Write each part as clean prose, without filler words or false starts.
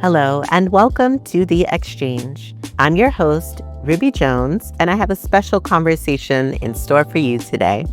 Hello, and welcome to The Exchange. I'm your host, Ruby Jones, and I have a special conversation in store for you today.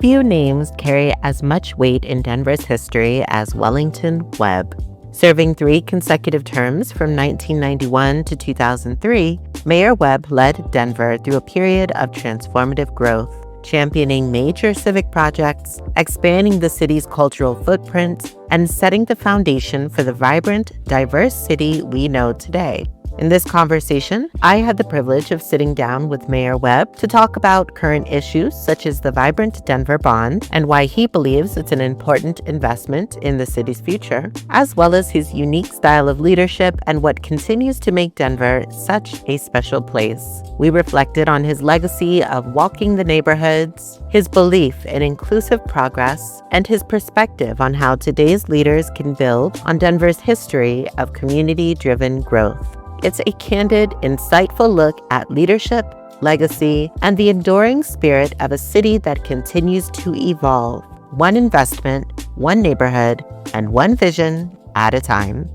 Few names carry as much weight in Denver's history as Wellington Webb. Serving 3 consecutive terms from 1991 to 2003, Mayor Webb led Denver through a period of transformative growth, championing major civic projects, expanding the city's cultural footprint, and setting the foundation for the vibrant, diverse city we know today. In this conversation, I had the privilege of sitting down with Mayor Webb to talk about current issues such as the vibrant Denver bond and why he believes it's an important investment in the city's future, as well as his unique style of leadership and what continues to make Denver such a special place. We reflected on his legacy of walking the neighborhoods, his belief in inclusive progress, and his perspective on how today's leaders can build on Denver's history of community-driven growth. It's a candid, insightful look at leadership, legacy, and the enduring spirit of a city that continues to evolve, one investment, one neighborhood, and one vision at a time.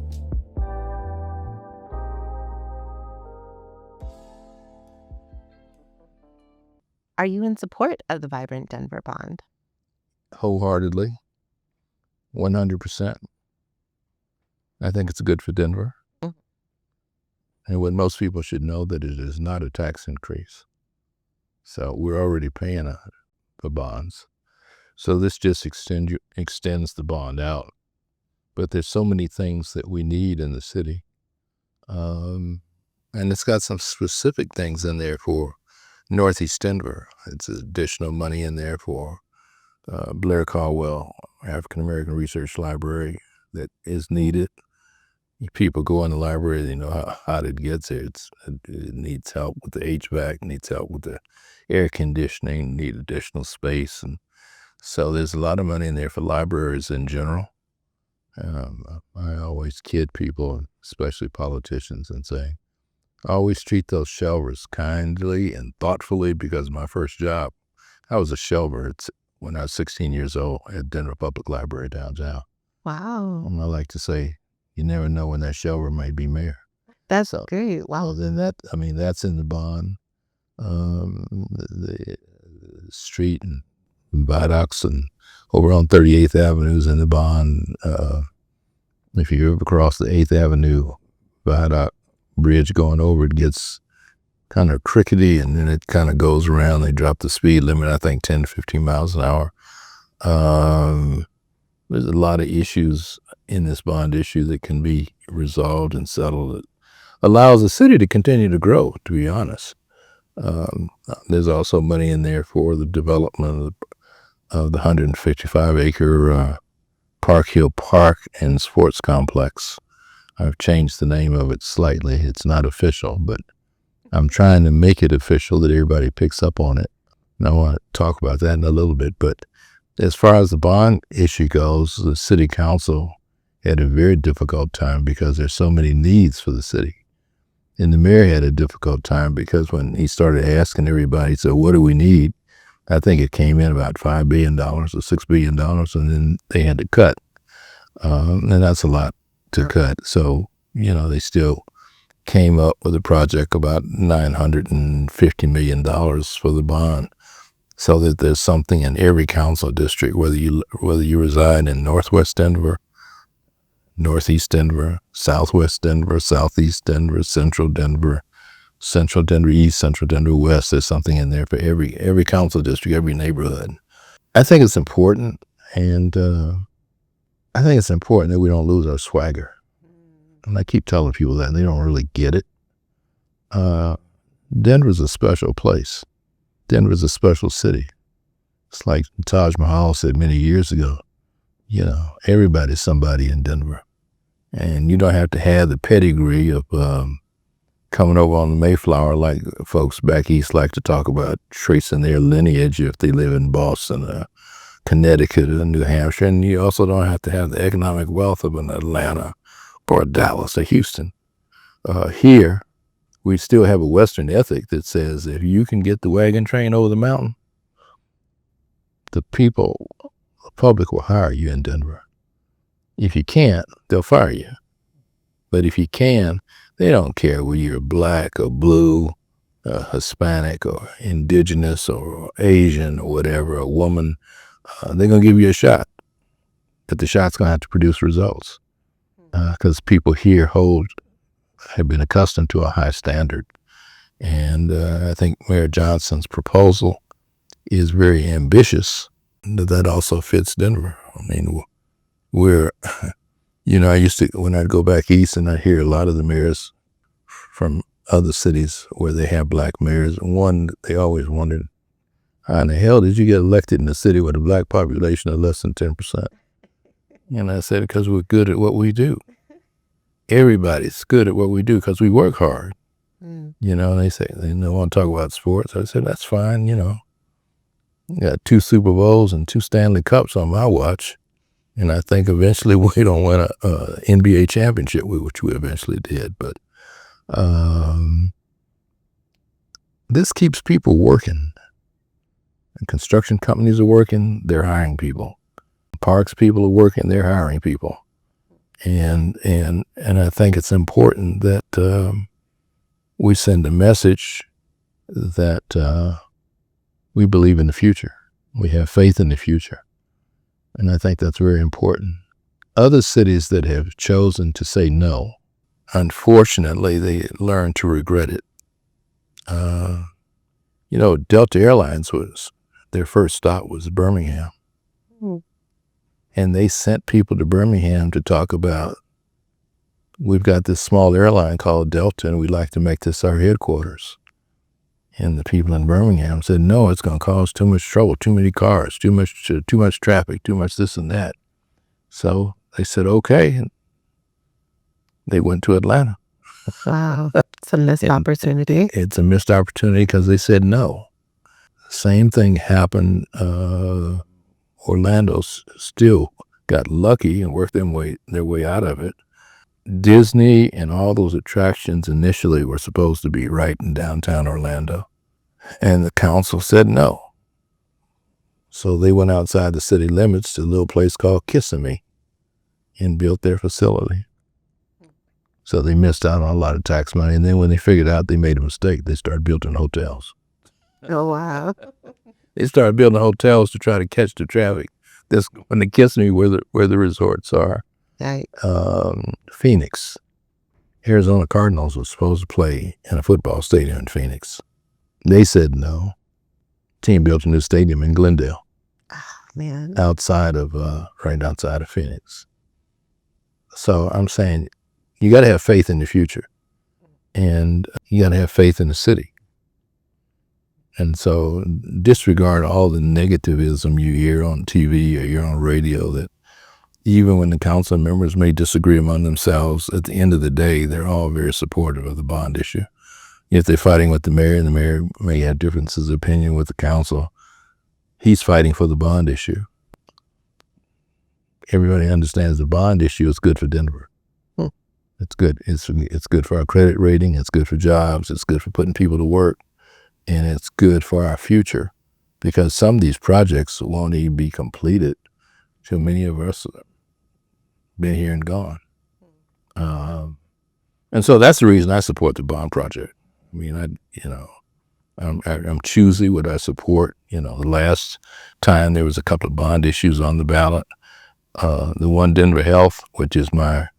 Are you in support of the vibrant Denver bond? Wholeheartedly, 100%. I think it's good for Denver. And what most people should know that it is not a tax increase. So we're already paying for bonds. So this just extends the bond out. But there's so many things that we need in the city. And it's got some specific things in there for Northeast Denver. It's additional money in there for Blair Caldwell African American Research Library that is needed. People go in the library, they know how hot it gets there. It needs help with the HVAC, needs help with the air conditioning, need additional space. And so there's a lot of money in there for libraries in general. I always kid people, especially politicians, and say, always treat those shelvers kindly and thoughtfully, because my first job, I was a shelver when I was 16 years old at Denver Public Library downtown. Wow. And I like to say, you never know when that shelver might be mayor. That's great. Wow. Then that's in the bond. The street and viaducts and over on 38th Avenue is in the bond. If you ever cross the 8th Avenue viaduct bridge going over, it gets kind of crickety, and then it kind of goes around. They drop the speed limit, I think 10 to 15 miles an hour. There's a lot of issues in this bond issue that can be resolved and settled. It allows the city to continue to grow, to be honest. There's also money in there for the development of the 155-acre Park Hill Park and Sports Complex. I've changed the name of it slightly. It's not official, but I'm trying to make it official that everybody picks up on it. And I want to talk about that in a little bit, but as far as the bond issue goes, the city council had a very difficult time because there's so many needs for the city. And the mayor had a difficult time because when he started asking everybody, so what do we need? I think it came in about $5 billion or $6 billion, and then they had to cut. And that's a lot to cut. So, they still came up with a project about $950 million for the bond, so that there's something in every council district, whether you reside in Northwest Denver, Northeast Denver, Southwest Denver, Southeast Denver, Central Denver East, Central Denver West. There's something in there for every council district, every neighborhood. I think it's important, and I think it's important that we don't lose our swagger. And I keep telling people that, and they don't really get it. Denver's a special place. Denver's a special city. It's like Taj Mahal said many years ago, everybody's somebody in Denver. And you don't have to have the pedigree of coming over on the Mayflower like folks back east like to talk about, tracing their lineage if they live in Boston, Connecticut, or New Hampshire. And you also don't have to have the economic wealth of an Atlanta or a Dallas or Houston. Here, we still have a Western ethic that says if you can get the wagon train over the mountain, the public will hire you in Denver. If you can't, they'll fire you. But if you can, they don't care whether you're black or blue, Hispanic or indigenous or Asian or whatever, a woman. They're going to give you a shot. But the shot's going to have to produce results because people here have been accustomed to a high standard. And I think Mayor Johnson's proposal is very ambitious. That also fits Denver. I mean, we're, I used to, when I'd go back east and I hear a lot of the mayors from other cities where they have black mayors, they always wondered, how in the hell did you get elected in a city with a black population of less than 10%? And I said, because we're good at what we do. Everybody's good at what we do because we work hard. They say they don't want to talk about sports. I said, that's fine, Got 2 Super Bowls and 2 Stanley Cups on my watch. And I think eventually we don't win a NBA championship, which we eventually did. But this keeps people working. And construction companies are working, they're hiring people. Parks people are working, they're hiring people. And I think it's important that we send a message that we believe in the future. We have faith in the future. And I think that's very important. Other cities that have chosen to say no, unfortunately, they learn to regret it. Delta Airlines their first stop was Birmingham. And they sent people to Birmingham to talk about, we've got this small airline called Delta and we'd like to make this our headquarters. And the people in Birmingham said, no, it's going to cause too much trouble, too many cars, too much traffic, too much this and that. So they said, okay. And they went to Atlanta. Wow. It's a missed opportunity. It's a missed opportunity because they said no. Same thing happened. Orlando still got lucky and worked their way out of it. Disney and all those attractions initially were supposed to be right in downtown Orlando. And the council said no. So they went outside the city limits to a little place called Kissimmee and built their facility. So they missed out on a lot of tax money. And then when they figured out they made a mistake, they started building hotels. Oh, wow. They started building hotels to try to catch the traffic. This when the Kissimmee where the resorts are. Right. Phoenix. Arizona Cardinals was supposed to play in a football stadium in Phoenix. They said no. Team built a new stadium in Glendale. Oh, man. Right outside of Phoenix. So I'm saying you got to have faith in the future. And you got to have faith in the city. And so disregard all the negativism you hear on TV or hear on radio that even when the council members may disagree among themselves, at the end of the day, they're all very supportive of the bond issue. If they're fighting with the mayor and the mayor may have differences of opinion with the council, he's fighting for the bond issue. Everybody understands the bond issue is good for Denver. It's good. It's good for our credit rating. It's good for jobs. It's good for putting people to work. And it's good for our future because some of these projects won't even be completed till many of us have been here and gone. And so that's the reason I support the bond project. I mean, I'm choosy what I support. The last time there was a couple of bond issues on the ballot. The one Denver Health, which is my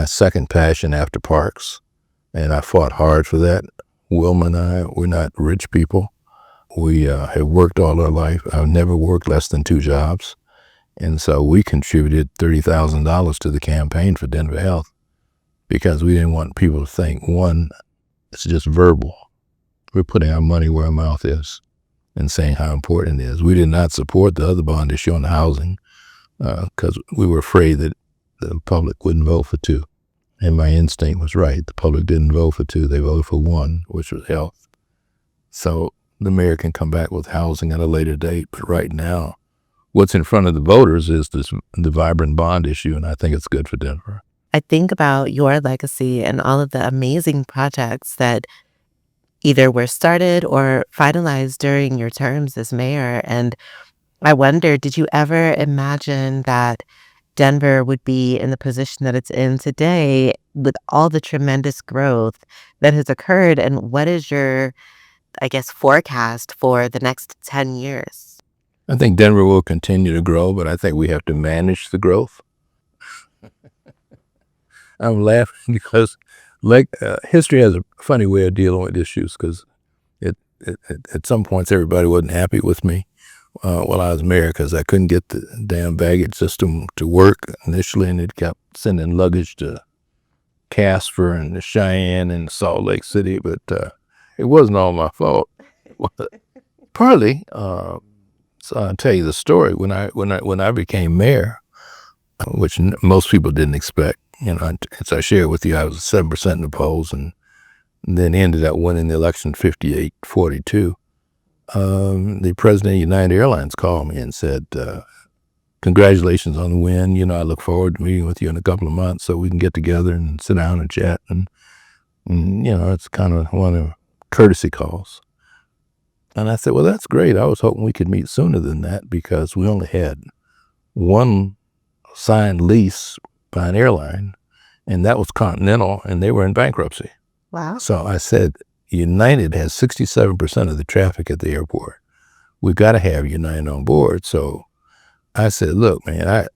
second passion after parks. And I fought hard for that. Wilma and I, we're not rich people. We have worked all our life. I've never worked less than 2 jobs. And so we contributed $30,000 to the campaign for Denver Health because we didn't want people to think, one, it's just verbal. We're putting our money where our mouth is and saying how important it is. We did not support the other bond issue on housing because we were afraid that the public wouldn't vote for 2. And my instinct was right. The public didn't vote for 2. They voted for 1, which was health. So the mayor can come back with housing at a later date. But right now, what's in front of the voters is the vibrant bond issue, and I think it's good for Denver. I think about your legacy and all of the amazing projects that either were started or finalized during your terms as mayor. And I wonder, did you ever imagine that Denver would be in the position that it's in today with all the tremendous growth that has occurred? And what is your, I guess, forecast for the next 10 years? I think Denver will continue to grow, but I think we have to manage the growth. I'm laughing because history has a funny way of dealing with issues, because at some points everybody wasn't happy with me while I was mayor, because I couldn't get the damn baggage system to work initially, and it kept sending luggage to Casper and Cheyenne and Salt Lake City, but it wasn't all my fault. Partly, so I'll tell you the story. When I became mayor, which most people didn't expect, as I shared with you, I was 7% in the polls, and then ended up winning the election 58-42. The president of United Airlines called me and said, congratulations on the win. I look forward to meeting with you in a couple of months so we can get together and sit down and chat. And it's kind of one of the courtesy calls. And I said, well, that's great. I was hoping we could meet sooner than that, because we only had one signed lease by an airline, and that was Continental, and they were in bankruptcy. Wow. So I said, United has 67% of the traffic at the airport. We've got to have United on board. So I said, look, man,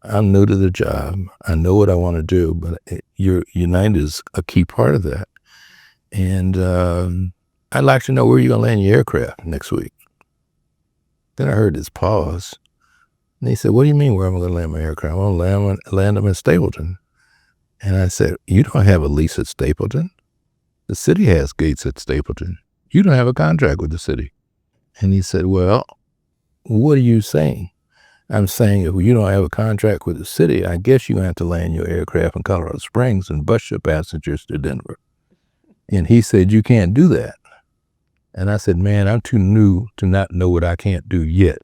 I'm new to the job. I know what I want to do, but United is a key part of that. And I'd like to know where you're going to land your aircraft next week. Then I heard this pause. And he said, what do you mean where am I going to land my aircraft? I'm going to land them in Stapleton. And I said, you don't have a lease at Stapleton. The city has gates at Stapleton. You don't have a contract with the city. And he said, well, what are you saying? I'm saying if you don't have a contract with the city, I guess you have to land your aircraft in Colorado Springs and bus your passengers to Denver. And he said, you can't do that. And I said, man, I'm too new to not know what I can't do yet.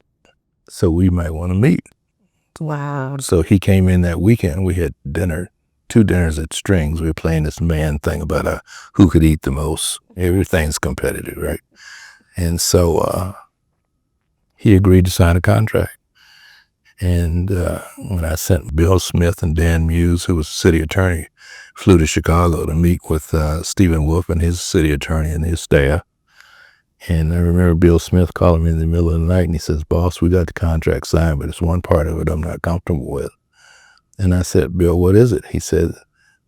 So we might want to meet. Wow. So he came in that weekend. We had dinner. 2 dinners at Strings. We were playing this man thing about who could eat the most. Everything's competitive, right? And so he agreed to sign a contract. And when I sent Bill Smith and Dan Muse, who was the city attorney, flew to Chicago to meet with Stephen Wolf and his city attorney and his staff. And I remember Bill Smith calling me in the middle of the night, and he says, boss, we got the contract signed, but it's one part of it I'm not comfortable with. And I said, Bill, what is it? He said,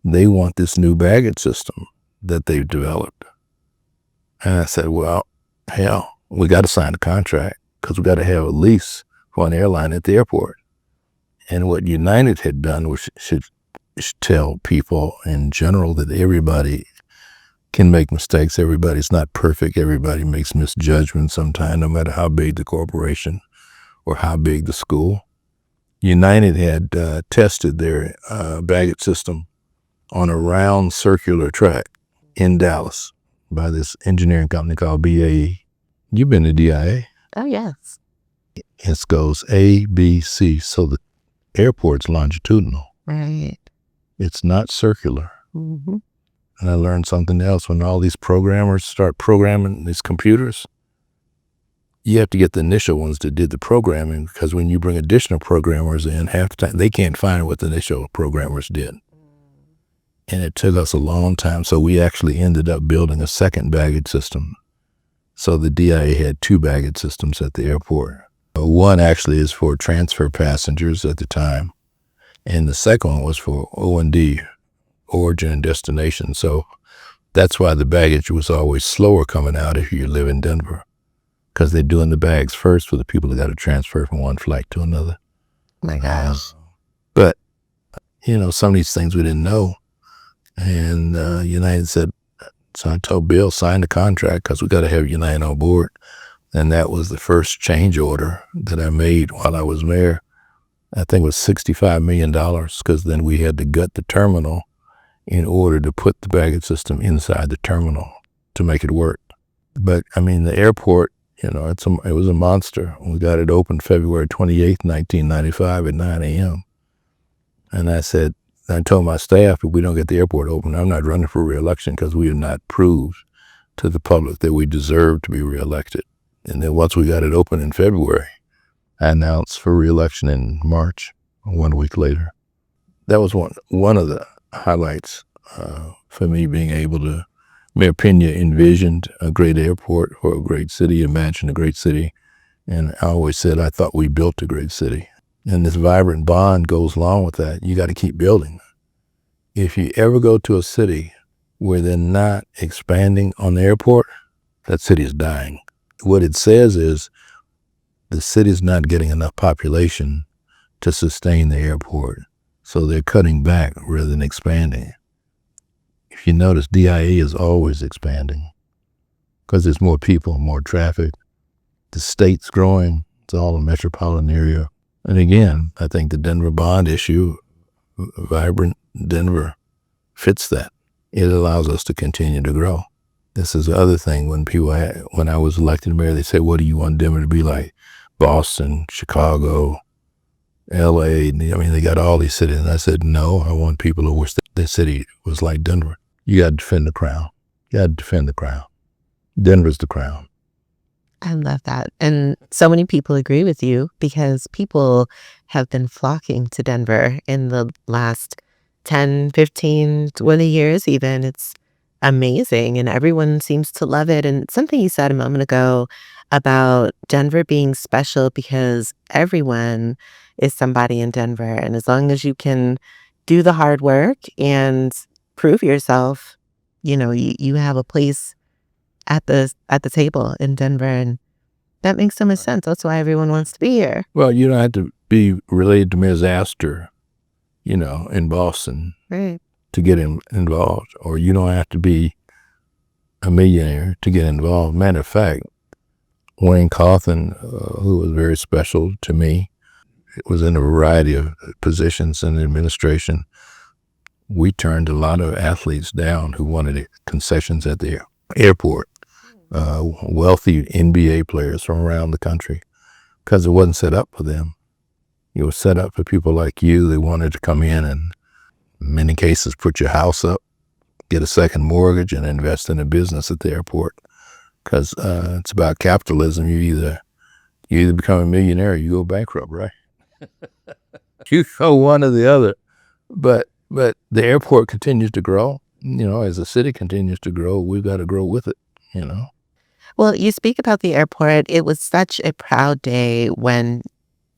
they want this new baggage system that they've developed. And I said, well, hell, we got to sign the contract, because we got to have a lease for an airline at the airport. And what United had done was should tell people in general that everybody can make mistakes. Everybody's not perfect. Everybody makes misjudgments sometimes, no matter how big the corporation or how big the school. United had tested their baggage system on a round circular track in Dallas by this engineering company called BAE. You've been to DIA. Oh, yes. It goes A, B, C. So the airport's longitudinal. Right. It's not circular. Mm-hmm. And I learned something else. When all these programmers start programming these computers, you have to get the initial ones that did the programming, because when you bring additional programmers in, half the time they can't find what the initial programmers did. And it took us a long time. So we actually ended up building a second baggage system. So the DIA had 2 baggage systems at the airport. One actually is for transfer passengers at the time. And the second one was for O&D, origin and destination. So that's why the baggage was always slower coming out if you live in Denver, because they're doing the bags first for the people that got to transfer from one flight to another. My gosh. But, some of these things we didn't know. And United said, so I told Bill, sign the contract, because we got to have United on board. And that was the first change order that I made while I was mayor. I think it was $65 million, because then we had to gut the terminal in order to put the baggage system inside the terminal to make it work. But, the airport, it was a monster. We got it open February 28th, 1995 at 9 a.m. And I told my staff, if we don't get the airport open, I'm not running for re-election, because we have not proved to the public that we deserve to be re-elected. And then once we got it open in February, I announced for re-election in March 1 week later. That was one of the highlights for me, being able to. Mayor Pena envisioned a great airport for a great city, imagined a great city, and I always said I thought we built a great city. And this vibrant bond goes along with that. You got to keep building. If you ever go to a city where they're not expanding on the airport, that city is dying. What it says is the city's not getting enough population to sustain the airport, so they're cutting back rather than expanding. If you notice, DIA is always expanding because there's more people, more traffic. The state's growing. It's all a metropolitan area. And again, I think the Denver bond issue, vibrant Denver, fits that. It allows us to continue to grow. This is the other thing. When I was elected mayor, they said, what do you want Denver to be like? Boston, Chicago, LA. I mean, they got all these cities. And I said, no, I want people to wish that their city was like Denver. You got to defend the crown. You got to defend the crown. Denver's the crown. I love that. And so many people agree with you because people have been flocking to Denver in the last 10, 15, 20 years even. It's amazing and everyone seems to love it. And something you said a moment ago about Denver being special because everyone is somebody in Denver. And as long as you can do the hard work and prove yourself, you have a place at the table in Denver, and that makes so much sense. That's why everyone wants to be here. Well, you don't have to be related to Ms. Astor, in Boston, right, to get involved, or you don't have to be a millionaire to get involved. Matter of fact, Wayne Cawthon, who was very special to me, was in a variety of positions in the administration. We turned a lot of athletes down who wanted concessions at the airport. Wealthy NBA players from around the country, because it wasn't set up for them. It was set up for people like you. They wanted to come in and, in many cases, put your house up, get a second mortgage, and invest in a business at the airport. Because it's about capitalism. You either become a millionaire or you go bankrupt, right? You go one or the other. But the airport continues to grow. As the city continues to grow, we've got to grow with it. Well, you speak about the airport. It was such a proud day when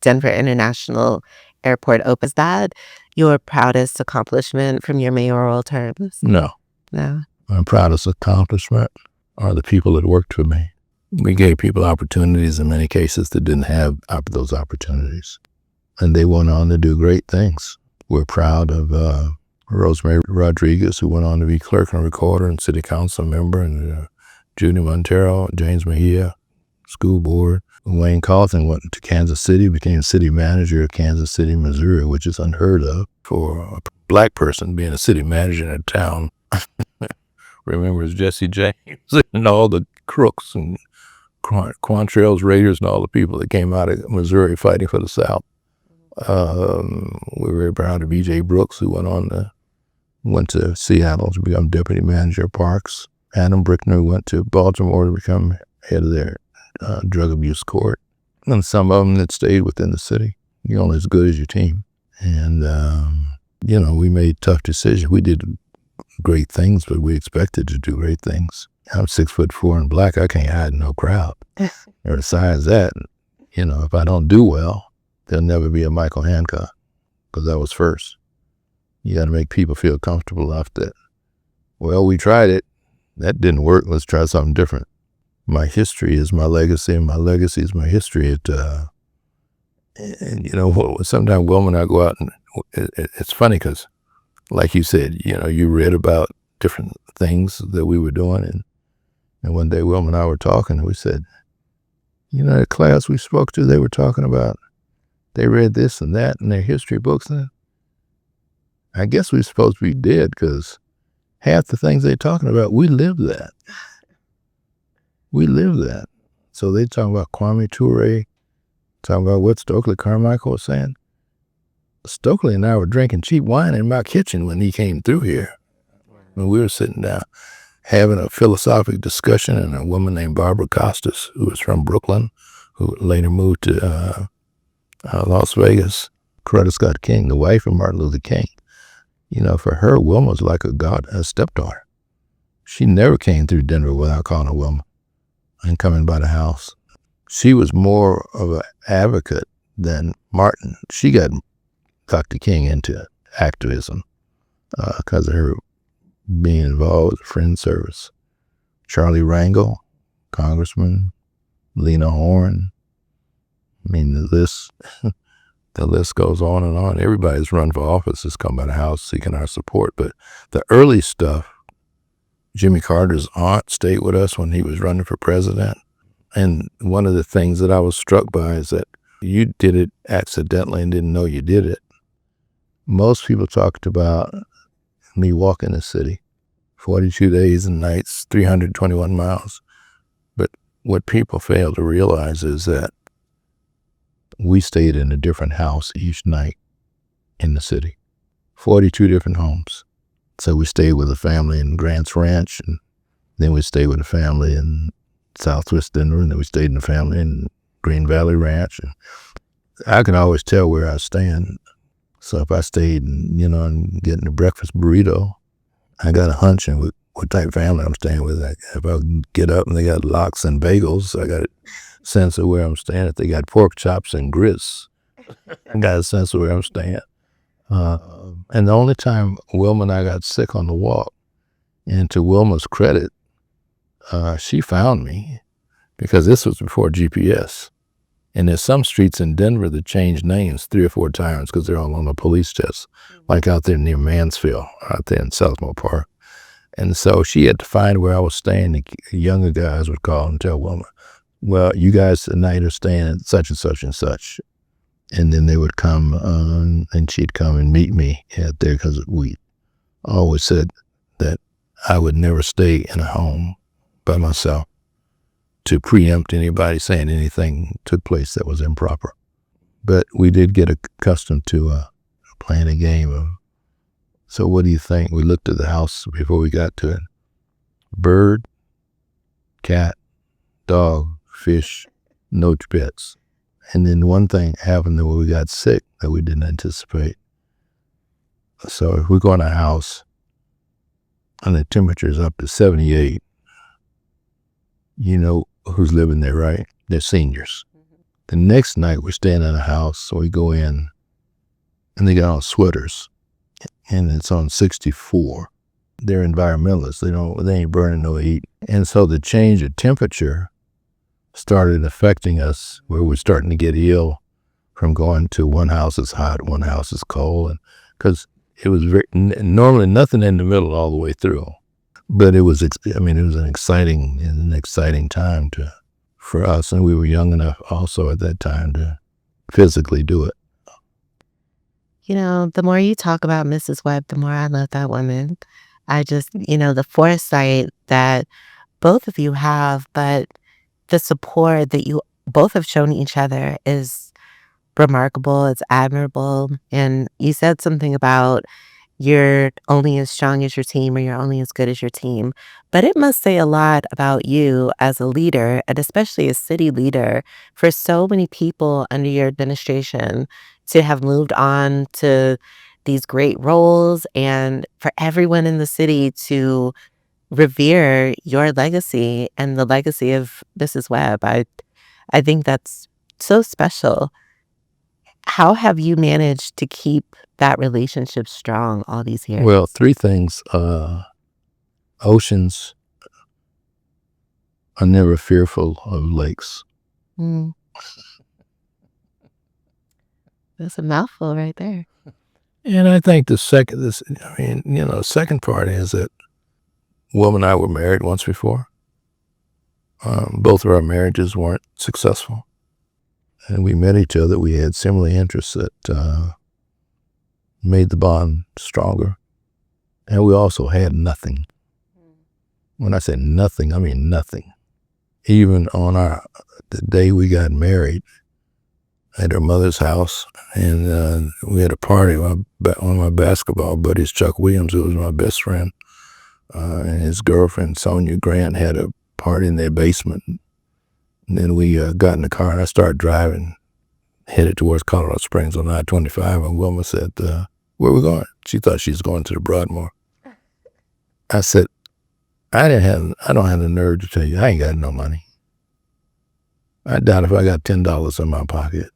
Denver International Airport opened. Is that your proudest accomplishment from your mayoral terms? No. My proudest accomplishment are the people that worked for me. We gave people opportunities in many cases that didn't have those opportunities. And they went on to do great things. We're proud of Rosemary Rodriguez, who went on to be clerk and recorder and city council member, and Judy Montero, James Mejia, school board. Wayne Cawthon went to Kansas City, became city manager of Kansas City, Missouri, which is unheard of for a black person being a city manager in a town. Remembers Jesse James and all the crooks and Quantrell's Raiders and all the people that came out of Missouri fighting for the South. We're very proud of E.J. Brooks, who went to Seattle to become deputy manager of parks. Adam Brickner went to Baltimore to become head of their drug abuse court. And some of them that stayed within the city. You're only as good as your team. And, we made tough decisions. We did great things, but we expected to do great things. I'm 6'4" and black. I can't hide in no crowd. Or besides that, if I don't do well, there'll never be a Michael Hancock, because I was first. You got to make people feel comfortable enough that, well, we tried it. That didn't work. Let's try something different. My history is my legacy, and my legacy is my history. Sometimes Wilma and I go out, and it's funny because, like you said, you read about different things that we were doing, and one day Wilma and I were talking, and we said, the class we spoke to, they were talking about, they read this and that in their history books, and I guess we're supposed to be dead, because half the things they're talking about, we lived that. We lived that. So they talking about Kwame Ture, talking about what Stokely Carmichael was saying. Stokely and I were drinking cheap wine in my kitchen when he came through here. When we were sitting down having a philosophical discussion, and a woman named Barbara Costas, who was from Brooklyn, who later moved to Las Vegas, Coretta Scott King, the wife of Martin Luther King. You know, for her, Wilma was like a stepdaughter. She never came through Denver without calling her Wilma and coming by the house. She was more of an advocate than Martin. She got Dr. King into activism because of her being involved with the Friends Service. Charlie Rangel, Congressman, Lena Horne. I mean, the list goes on and on. Everybody's run for office has come by the house seeking our support. But the early stuff, Jimmy Carter's aunt stayed with us when he was running for president. And one of the things that I was struck by is that you did it accidentally and didn't know you did it. Most people talked about me walking the city, 42 days and nights, 321 miles. But what people fail to realize is that we stayed in a different house each night in the city, 42 different homes. So we stayed with a family in Grants Ranch, and then we stayed with a family in Southwest Denver, and then we stayed in a family in Green Valley Ranch. And I can always tell where I stand. So if I stayed, and getting a breakfast burrito, I got a hunch in what type of family I'm staying with. If I get up and they got lox and bagels, I got a sense of where I'm staying. If they got pork chops and grits, I got a sense of where I'm staying. And the only time Wilma and I got sick on the walk, and to Wilma's credit, she found me because this was before GPS. And there's some streets in Denver that change names 3 or 4 times because they're all on a police chest, like out there near Mansfield, out there in Southmore Park. And so she had to find where I was staying. The younger guys would call and tell Wilma, well, you guys tonight are staying at such and such and such. And then they would come and she'd come and meet me out there because we always said that I would never stay in a home by myself to preempt anybody saying anything took place that was improper. But we did get accustomed to playing a game of, so what do you think? We looked at the house before we got to it. Bird, cat, dog, fish, no pets. And then one thing happened that we got sick that we didn't anticipate. So if we go in a house and the temperature is up to 78, you know who's living there, right? They're seniors. The next night we're staying in a house, so we go in and they got on sweaters and it's on 64. They're environmentalists. They ain't burning no heat. And so the change of temperature started affecting us where we're starting to get ill from going to one house is hot, one house is cold. And because it was normally nothing in the middle all the way through. But it was an exciting time for us. And we were young enough also at that time to physically do it. The more you talk about Mrs. Webb, the more I love that woman. I just, the foresight that both of you have, but the support that you both have shown each other is remarkable. It's admirable. And you said something about you're only as strong as your team or you're only as good as your team. But it must say a lot about you as a leader, and especially a city leader, for so many people under your administration to have moved on to these great roles and for everyone in the city to revere your legacy and the legacy of Mrs. Webb. I think that's so special. How have you managed to keep that relationship strong all these years? Well, 3 things. Oceans are never fearful of lakes. That's a mouthful right there. And I think the second part is that Wilma and I were married once before. Both of our marriages weren't successful. And we met each other. We had similar interests that made the bond stronger. And we also had nothing. When I say nothing, I mean nothing. Even on the day we got married at her mother's house, and we had a party. One of my basketball buddies, Chuck Williams, who was my best friend, and his girlfriend, Sonia Grant, had a party in their basement. And then we got in the car and I started driving headed towards Colorado Springs on I-25, and Wilma said, where we going? She thought she was going to the Broadmoor. I said, I don't have the nerve to tell you, I ain't got no money. I doubt if I got $10 in my pocket.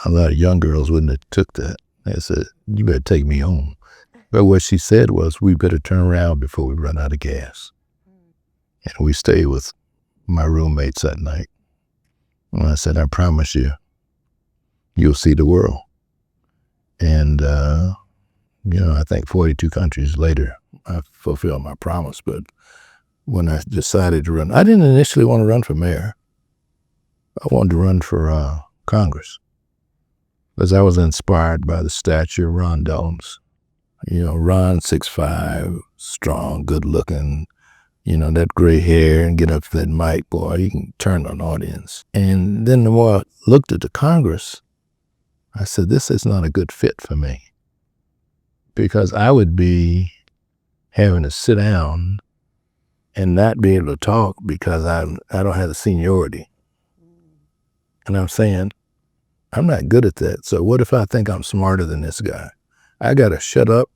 A lot of young girls wouldn't have took that. They said, you better take me home. But what she said was, we better turn around before we run out of gas. And we stayed with my roommates that night. And I said, I promise you, you'll see the world. And, I think 42 countries later, I fulfilled my promise. But when I decided to run, I didn't initially want to run for mayor. I wanted to run for Congress, because I was inspired by the stature of Ron Dellums. Ron 6'5", strong, good looking, that gray hair, and get up to that mic, boy, you can turn an audience. And then the more I looked at the Congress, I said, this is not a good fit for me, because I would be having to sit down and not be able to talk because I don't have the seniority. And I'm saying, I'm not good at that. So what if I think I'm smarter than this guy? I got to shut up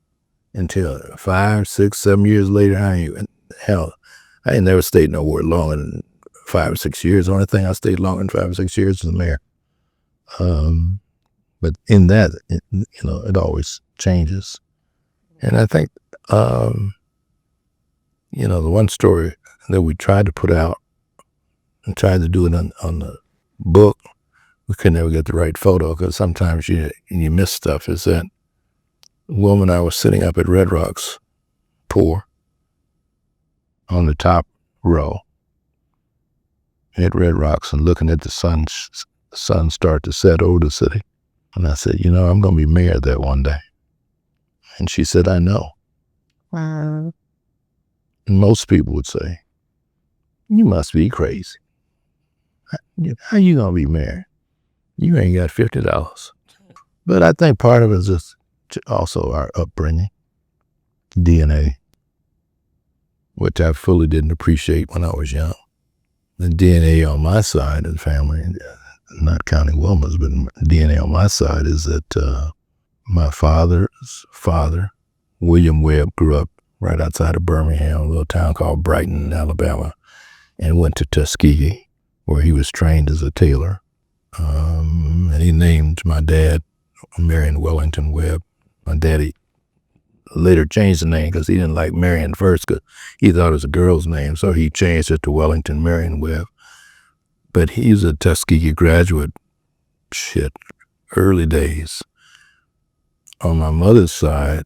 until 5, 6, 7 years later. I ain't never stayed nowhere longer than 5 or 6 years. The only thing I stayed longer than 5 or 6 years was the mayor. But in that, it always changes. And I think, the one story that we tried to put out and tried to do it on the book, we could never get the right photo because sometimes you miss stuff, is that Wilma and I was sitting up at Red Rocks Poor on the top row at Red Rocks and looking at the sun start to set over the city. And I said, I'm going to be mayor that one day. And she said, I know. Wow. And most people would say, you must be crazy. How you going to be mayor? You ain't got $50. But I think part of it is just also our upbringing, DNA, which I fully didn't appreciate when I was young. The DNA on my side of the family, not counting Wilma's, but DNA on my side is that my father's father, William Webb, grew up right outside of Birmingham, a little town called Brighton, Alabama, and went to Tuskegee, where he was trained as a tailor. And he named my dad Mayor Wellington Webb. My daddy later changed the name because he didn't like Marion first, because he thought it was a girl's name, so he changed it to Wellington Marion Webb. But he's a Tuskegee graduate, early days. On my mother's side,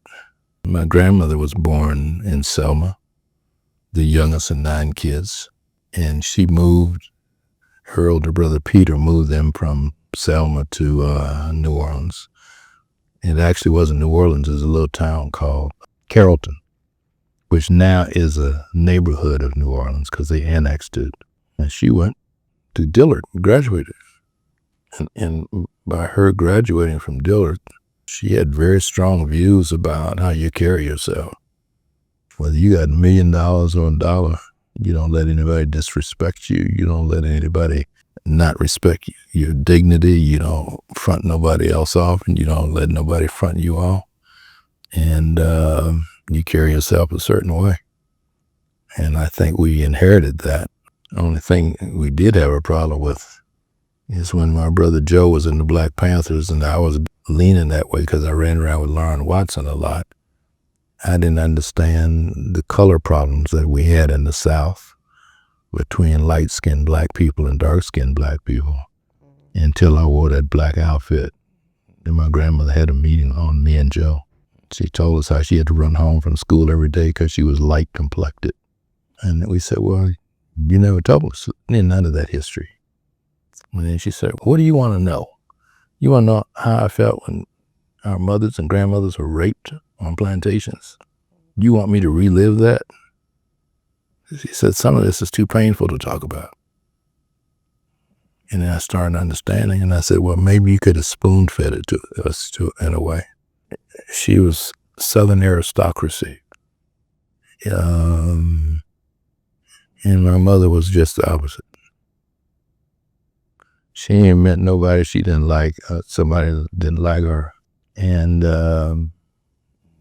my grandmother was born in Selma, the youngest of 9 kids, and she moved. Her older brother Peter moved them from Selma to New Orleans. It actually wasn't New Orleans. It was a little town called Carrollton, which now is a neighborhood of New Orleans because they annexed it. And she went to Dillard and graduated. And by her graduating from Dillard, she had very strong views about how you carry yourself. Whether you got $1 million or $1, you don't let anybody disrespect you. You don't let anybody not respect your dignity. You don't front nobody else off, and you don't let nobody front you off. And you carry yourself a certain way. And I think we inherited that. The only thing we did have a problem with is when my brother Joe was in the Black Panthers, and I was leaning that way because I ran around with Lauren Watson a lot. I didn't understand the color problems that we had in the South between light-skinned black people and dark-skinned black people until I wore that black outfit. Then my grandmother had a meeting on me and Joe. She told us how she had to run home from school every day because she was light-complected. And we said, well, you never told us none of that history. And then she said, what do you want to know? You want to know how I felt when our mothers and grandmothers were raped on plantations? You want me to relive that? She said, some of this is too painful to talk about. And then I started understanding, and I said, well, maybe you could have spoon-fed it to us in a way. She was Southern aristocracy. And my mother was just the opposite. She ain't met nobody she didn't like, somebody that didn't like her. And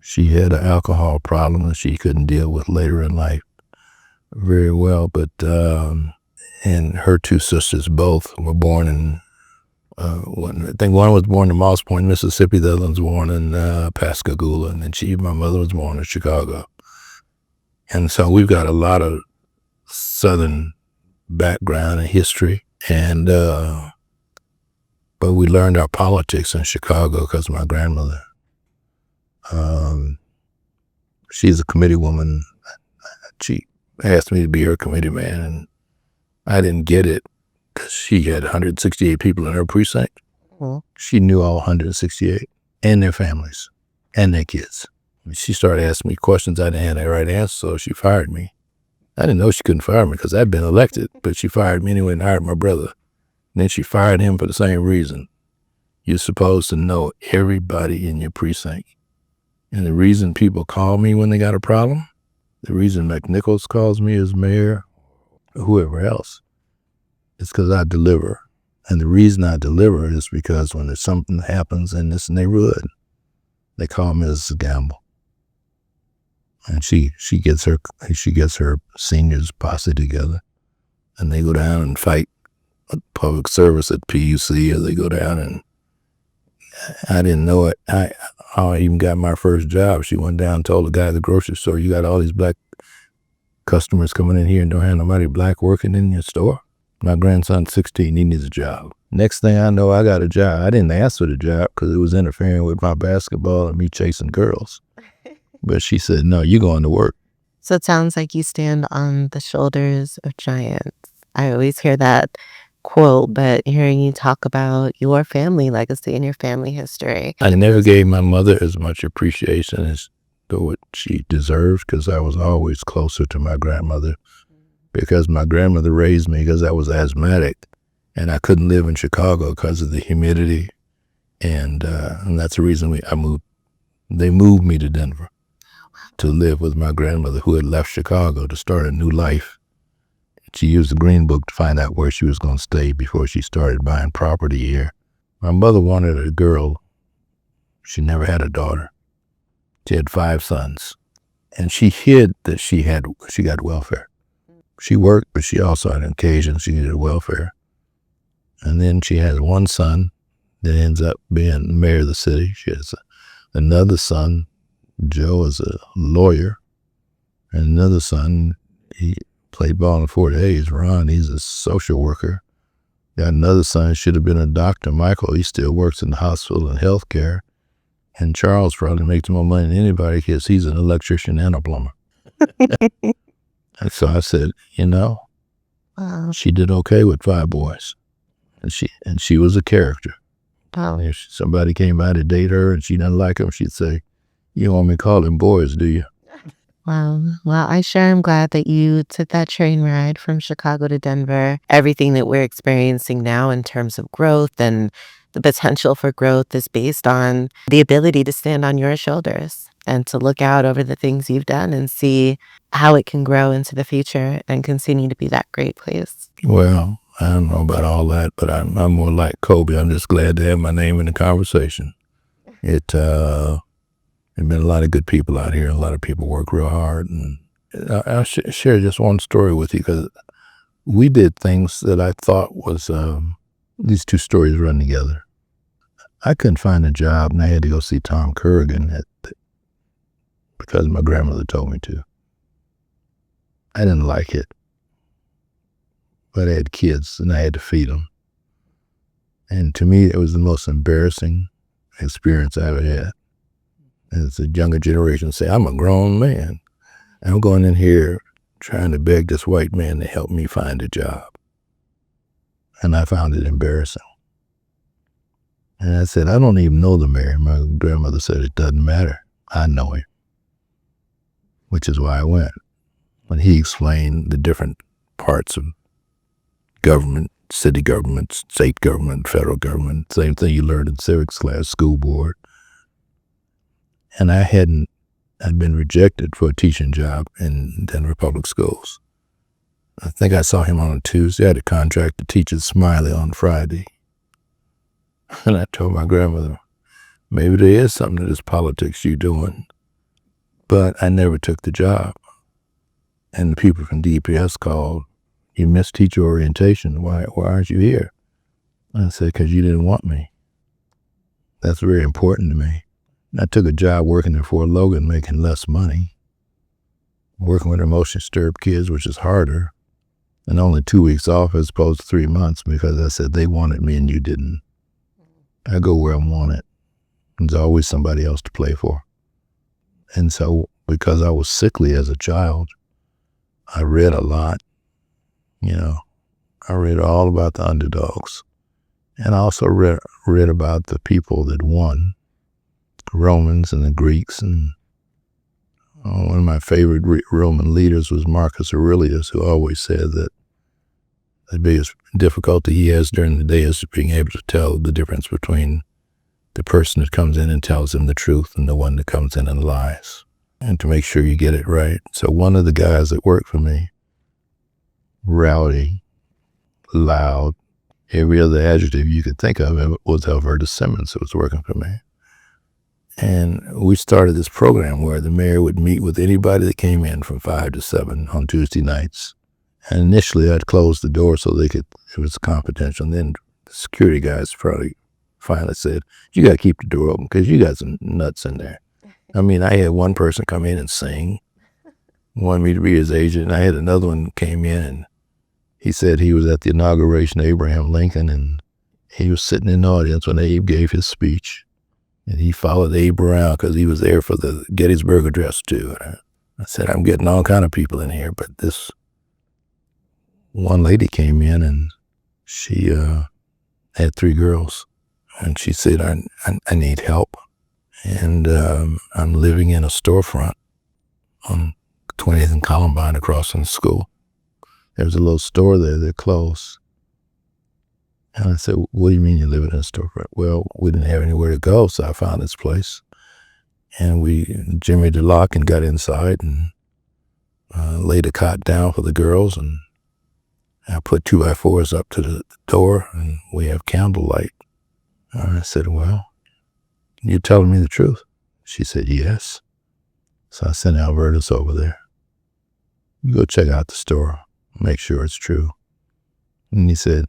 she had an alcohol problem that she couldn't deal with later in life very well. But, and her two sisters both were born in, I think one was born in Moss Point, Mississippi. The other was born in Pascagoula. And then my mother was born in Chicago. And so we've got a lot of Southern background and history. And, but we learned our politics in Chicago because of my grandmother. She's a committee woman. She asked me to be her committee man, and I didn't get it because she had 168 people in her precinct. She knew all 168 and their families and their kids. She started asking me questions I didn't have the right answer, so she fired me. I didn't know she couldn't fire me because I'd been elected, but she fired me anyway and hired my brother. And then she fired him for the same reason. You're supposed to know everybody in your precinct. And the reason people call me when they got a problem, the reason McNichols calls me as mayor, or whoever else, is because I deliver. And the reason I deliver is because when there's something that happens in this neighborhood, they call me as a gamble. And she gets her seniors posse together, and they go down and fight public service at PUC, or they go down and I didn't know it. I even got my first job. She went down and told the guy at the grocery store, "You got all these black customers coming in here and don't have nobody black working in your store?" My grandson's 16, he needs a job. Next thing I know, I got a job. I didn't ask for the job because it was interfering with my basketball and me chasing girls. But she said, "No, you're going to work." So it sounds like you stand on the shoulders of giants. I always hear that quote, but hearing you talk about your family legacy and your family history. I never gave my mother as much appreciation as what she deserved because I was always closer to my grandmother, because my grandmother raised me because I was asthmatic and I couldn't live in Chicago because of the humidity. And that's the reason I moved. They moved me to Denver to live with my grandmother, who had left Chicago to start a new life. She used the Green Book to find out where she was going to stay before she started buying property here. My mother wanted a girl. She never had a daughter. She had 5 sons. And she hid that she got welfare. She worked, but she also had an occasion she needed welfare. And then she has one son that ends up being mayor of the city. She has another son. Joe is a lawyer. And another son, he played ball in 4 days. Ron, he's a social worker. Got another son, should have been a doctor. Michael, he still works in the hospital and healthcare. And Charles probably makes more money than anybody because he's an electrician and a plumber. And so I said, wow. She did okay with 5 boys. And she was a character. Wow. If somebody came by to date her and she didn't like him, she'd say, "You don't want me to call them boys, do you?" Wow. Well, I sure am glad that you took that train ride from Chicago to Denver. Everything that we're experiencing now in terms of growth and the potential for growth is based on the ability to stand on your shoulders and to look out over the things you've done and see how it can grow into the future and continue to be that great place. Well, I don't know about all that, but I'm more like Kobe. I'm just glad to have my name in the conversation. There've been a lot of good people out here. A lot of people work real hard. And I'll share just one story with you because we did things that I thought was, these two stories run together. I couldn't find a job and I had to go see Tom Kerrigan because my grandmother told me to. I didn't like it, but I had kids and I had to feed them. And to me, it was the most embarrassing experience I ever had. As the younger generation say, I'm a grown man. I'm going in here trying to beg this white man to help me find a job. And I found it embarrassing. And I said, I don't even know the mayor. My grandmother said, it doesn't matter. I know him. Which is why I went. When he explained the different parts of government, city government, state government, federal government, same thing you learned in civics class, school board. And I'd been rejected for a teaching job in Denver public schools. I think I saw him on a Tuesday. I had a contract to teach at Smiley on Friday. And I told my grandmother, maybe there is something to this politics you're doing. But I never took the job. And the people from DPS called, you missed teacher orientation. Why aren't you here? I said, because you didn't want me. That's very important to me. I took a job working at Fort Logan, making less money, working with emotion-disturbed kids, which is harder, and only 2 weeks off as opposed to 3 months because I said they wanted me and you didn't. I go where I'm wanted. There's always somebody else to play for. And so because I was sickly as a child, I read a lot. I read all about the underdogs. And I also read about the people that won, the Romans and the Greeks. And one of my favorite Roman leaders was Marcus Aurelius, who always said that the biggest difficulty he has during the day is being able to tell the difference between the person that comes in and tells him the truth and the one that comes in and lies, and to make sure you get it right. So one of the guys that worked for me, rowdy, loud, every other adjective you could think of, was Alberta Simmons, who was working for me. And we started this program where the mayor would meet with anybody that came in from 5 to 7 on Tuesday nights. And initially I'd close the door so it was confidential. And then the security guys probably finally said, you got to keep the door open because you got some nuts in there. I mean, I had one person come in and sing, wanted me to be his agent. And I had another one came in and he said he was at the inauguration of Abraham Lincoln and he was sitting in the audience when Abe gave his speech. And he followed Abe around because he was there for the Gettysburg Address too. And I said, I'm getting all kind of people in here, but this one lady came in and she had 3 girls. And she said, I need help. And I'm living in a storefront on 20th and Columbine across from the school. There was a little store there that closed. And I said, what do you mean you live in a storefront? Well, we didn't have anywhere to go, so I found this place. And we jimmied the lock and got inside and laid a cot down for the girls. And I put 2x4s up to the door and we have candlelight. And I said, well, you're telling me the truth? She said, yes. So I sent Albertus over there. You go check out the store, make sure it's true. And he said,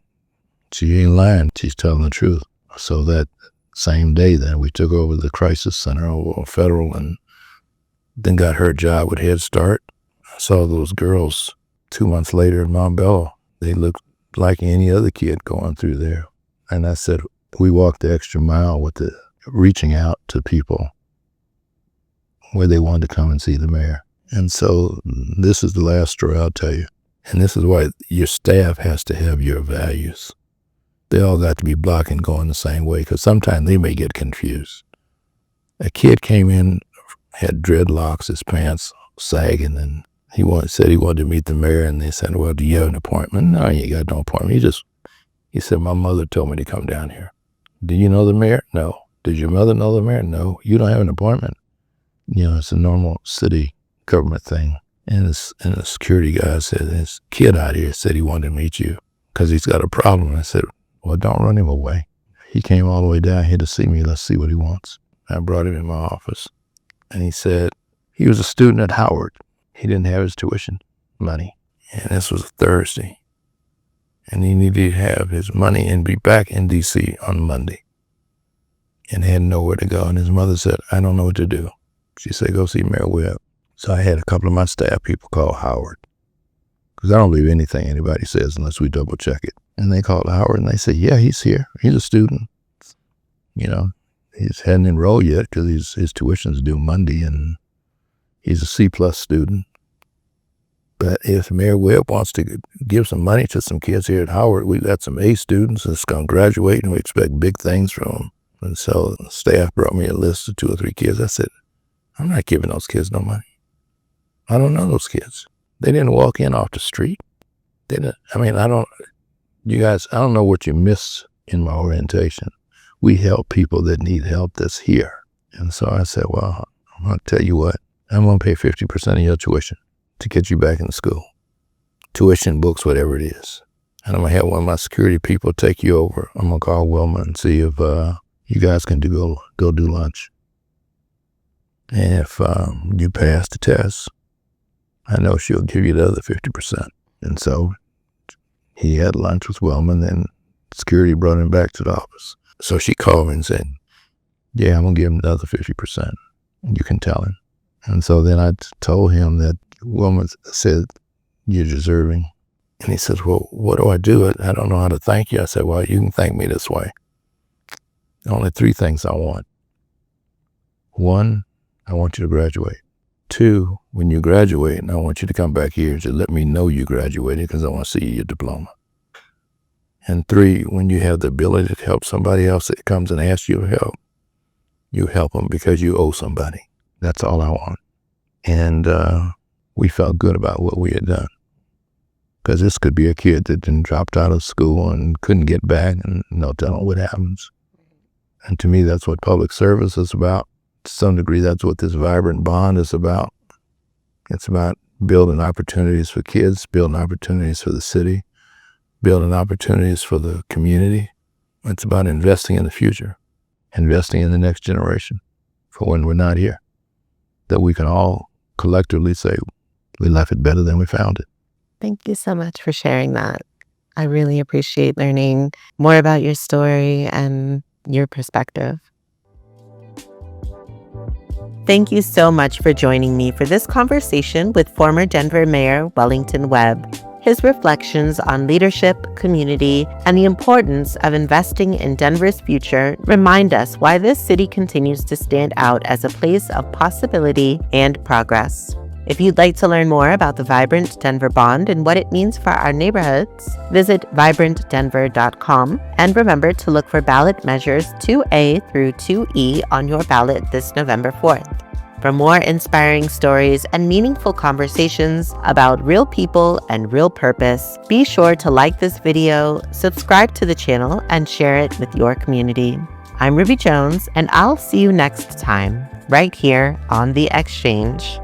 she ain't lying, she's telling the truth. So that same day then, we took over the crisis center over Federal and then got her job with Head Start. I saw those girls 2 months later in Montbello. They looked like any other kid going through there. And I said, we walked the extra mile with reaching out to people where they wanted to come and see the mayor. And so this is the last story I'll tell you. And this is why your staff has to have your values. They all got to be blocking going the same way because sometimes they may get confused. A kid came in, had dreadlocks, his pants sagging, and said he wanted to meet the mayor, and they said, well, do you have an appointment? No, you ain't got no appointment. He said, my mother told me to come down here. Do you know the mayor? No. Did your mother know the mayor? No. You don't have an appointment? It's a normal city government thing. And the security guy said, this kid out here said he wanted to meet you because he's got a problem. I said, well, don't run him away. He came all the way down here to see me. Let's see what he wants. I brought him in my office. And he said he was a student at Howard. He didn't have his tuition money. And this was a Thursday. And he needed to have his money and be back in D.C. on Monday. And had nowhere to go. And his mother said, I don't know what to do. She said, go see Mayor Webb. So I had a couple of my staff people call Howard. Because I don't believe anything anybody says unless we double check it. And they called Howard and they said, yeah, he's here. He's a student. He hadn't enrolled yet because his tuition's due Monday and he's a C+ student. But if Mayor Webb wants to give some money to some kids here at Howard, we've got some A students that's going to graduate and we expect big things from them. And so the staff brought me a list of 2 or 3 kids. I said, I'm not giving those kids no money. I don't know those kids. They didn't walk in off the street. They didn't. I don't know what you missed in my orientation. We help people that need help that's here. And so I said, well, I'm going to tell you what, I'm going to pay 50% of your tuition to get you back in school. tuition, books, whatever it is. And I'm going to have one of my security people take you over. I'm going to call Wilma and see if you guys can go do lunch. And if you pass the test, I know she'll give you the other 50%. And so he had lunch with Wilma, and then security brought him back to the office. So she called me and said, yeah, I'm going to give him the other 50%. You can tell him. And so then I told him that Wilma said, you're deserving. And he says, well, what do I do? I don't know how to thank you. I said, well, you can thank me this way. Only 3 things I want. 1, I want you to graduate. 2, when you graduate, I want you to come back here to let me know you graduated because I want to see your diploma. And 3, when you have the ability to help somebody else that comes and asks you help, you help them because you owe somebody. That's all I want. And we felt good about what we had done. Because this could be a kid that then dropped out of school and couldn't get back, and no telling what happens. And to me, that's what public service is about. To some degree, that's what this vibrant bond is about. It's about building opportunities for kids, building opportunities for the city, building opportunities for the community. It's about investing in the future, investing in the next generation for when we're not here, that we can all collectively say, we left it better than we found it. Thank you so much for sharing that. I really appreciate learning more about your story and your perspective. Thank you so much for joining me for this conversation with former Denver Mayor Wellington Webb. His reflections on leadership, community, and the importance of investing in Denver's future remind us why this city continues to stand out as a place of possibility and progress. If you'd like to learn more about the Vibrant Denver Bond and what it means for our neighborhoods, visit vibrantdenver.com and remember to look for ballot measures 2A through 2E on your ballot this November 4th. For more inspiring stories and meaningful conversations about real people and real purpose, be sure to like this video, subscribe to the channel, and share it with your community. I'm Ruby Jones, and I'll see you next time, right here on The Exchange.